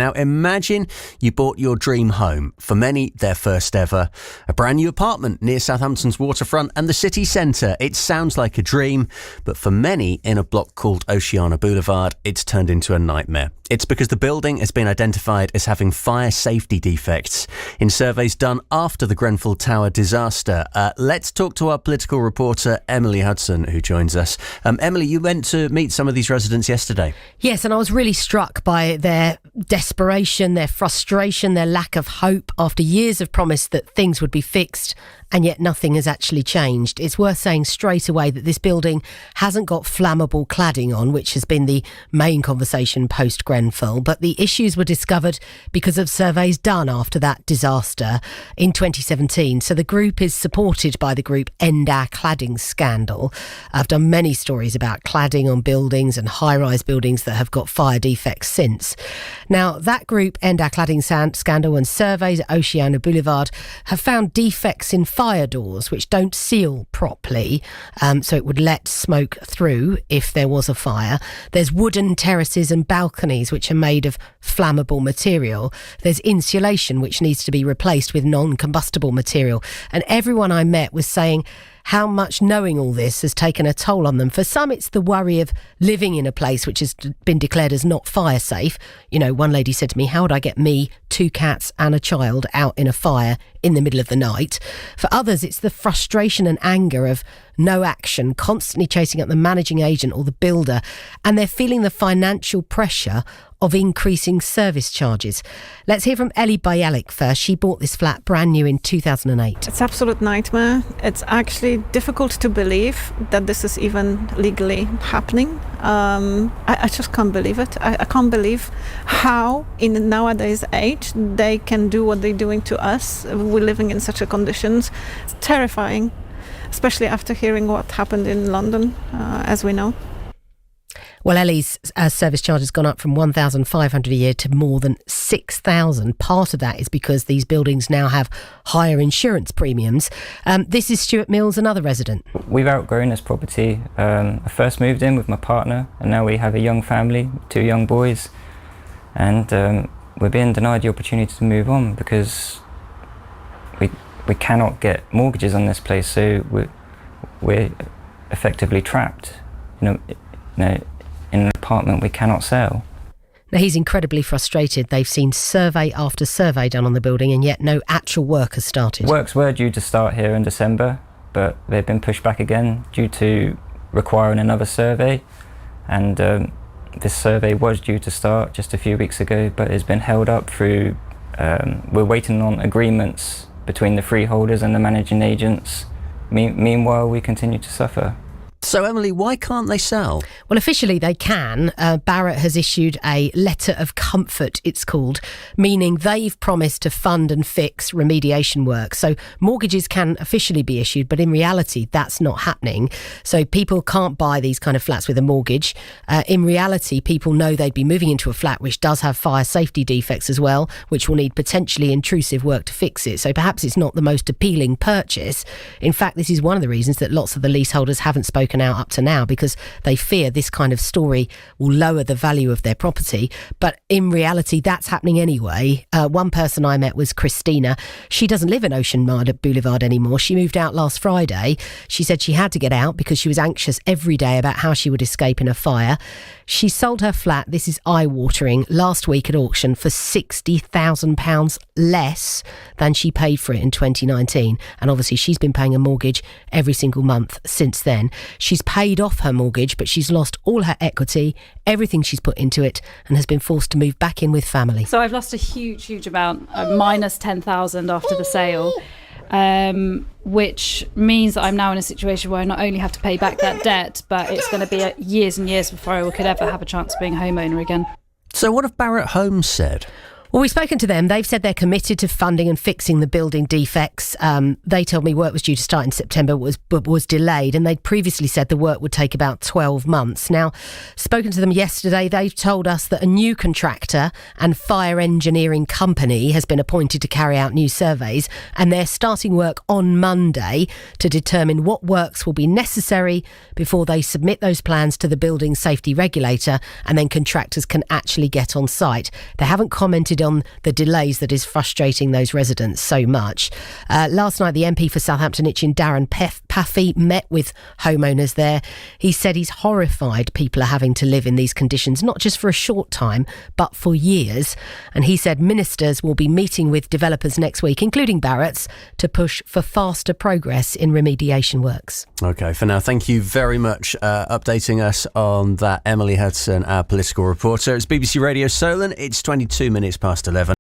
Now imagine you bought your dream home, for many their first ever, a brand new apartment near Southampton's waterfront and the city centre. It sounds like a dream, but for many in a block called Oceana Boulevard, it's turned into a nightmare. It's because the building has been identified as having fire safety defects in surveys done after the Grenfell Tower disaster. Let's talk to our political reporter, Emily Hudson, who joins us. Emily, you went to meet some of these residents yesterday. Yes, and I was really struck by their desperation, their frustration, their lack of hope after years of promise that things would be fixed, and yet nothing has actually changed. It's worth saying straight away that this building hasn't got flammable cladding on, which has been the main conversation post-Grenfell, but the issues were discovered because of surveys done after that disaster in 2017. So the group is supported by the group End Our Cladding Scandal. I've done many stories about cladding on buildings and high-rise buildings that have got fire defects since. Now, that group, End Our Cladding Scandal, and surveys at Oceana Boulevard have found defects in fire doors which don't seal properly, so it would let smoke through if there was a fire. There's wooden terraces and balconies which are made of flammable material. There's insulation which needs to be replaced with non-combustible material. And everyone I met was saying how much knowing all this has taken a toll on them. For some, it's the worry of living in a place which has been declared as not fire safe. You know, one lady said to me, how would I get me, 2 cats and a child out in a fire in the middle of the night? For others, it's the frustration and anger of no action, constantly chasing up the managing agent or the builder, and they're feeling the financial pressure of increasing service charges. Let's hear from Ellie Bialik first. She bought this flat brand new in 2008. It's absolute nightmare. It's actually difficult to believe that this is even legally happening. I just can't believe it. I can't believe how in nowadays age they can do what they're doing to us. We're living in such a conditions. It's terrifying, especially after hearing what happened in London, as we know. Well, Ellie's service charge has gone up from $1,500 a year to more than $6,000. Part of that is because these buildings now have higher insurance premiums. This is Stuart Mills, another resident. We've outgrown this property. I first moved in with my partner, and now we have a young family, 2 young boys, and we're being denied the opportunity to move on because we cannot get mortgages on this place, so we're effectively trapped. You know, in an apartment we cannot sell. Now, he's incredibly frustrated. They've seen survey after survey done on the building, and yet no actual work has started. Works were due to start here in December, but they've been pushed back again due to requiring another survey. And this survey was due to start just a few weeks ago, but it's been held up through... we're waiting on agreements between the freeholders and the managing agents. Meanwhile, we continue to suffer. So, Emily, why can't they sell? Well, officially they can. Barratt has issued a letter of comfort, it's called, meaning they've promised to fund and fix remediation work. So mortgages can officially be issued, but in reality, that's not happening. So people can't buy these kind of flats with a mortgage. In reality, people know they'd be moving into a flat which does have fire safety defects as well, which will need potentially intrusive work to fix it. So perhaps it's not the most appealing purchase. In fact, this is one of the reasons that lots of the leaseholders haven't spoken out up to now, because they fear this kind of story will lower the value of their property. But in reality, that's happening anyway. One person I met was Christina. She doesn't live in Oceana Boulevard anymore. She moved out last Friday. She said she had to get out because she was anxious every day about how she would escape in a fire. She sold her flat, this is Eyewatering, last week at auction for £60,000 less than she paid for it in 2019. And obviously she's been paying a mortgage every single month since then. She's paid off her mortgage, but she's lost all her equity, everything she's put into it, and has been forced to move back in with family. So I've lost a huge amount, minus 10,000 after the sale, which means that I'm now in a situation where I not only have to pay back that debt, but it's going to be years and years before I could ever have a chance of being a homeowner again. So what have Barratt Homes said? Well, we've spoken to them. They've said they're committed to funding and fixing the building defects. They told me work was due to start in September, but was delayed, and they'd previously said the work would take about 12 months. Now, spoken to them yesterday, they've told us that a new contractor and fire engineering company has been appointed to carry out new surveys, and they're starting work on Monday to determine what works will be necessary before they submit those plans to the building safety regulator, and then contractors can actually get on site. They haven't commented on the delays that is frustrating those residents so much. Last night, the MP for Southampton Itchen, Darren Paffy, met with homeowners there. He said he's horrified people are having to live in these conditions, not just for a short time, but for years. And he said ministers will be meeting with developers next week, including Barrett's, to push for faster progress in remediation works. OK, for now, thank you very much updating us on that. Emily Hudson, our political reporter. It's BBC Radio Solent. It's 22 minutes past 11.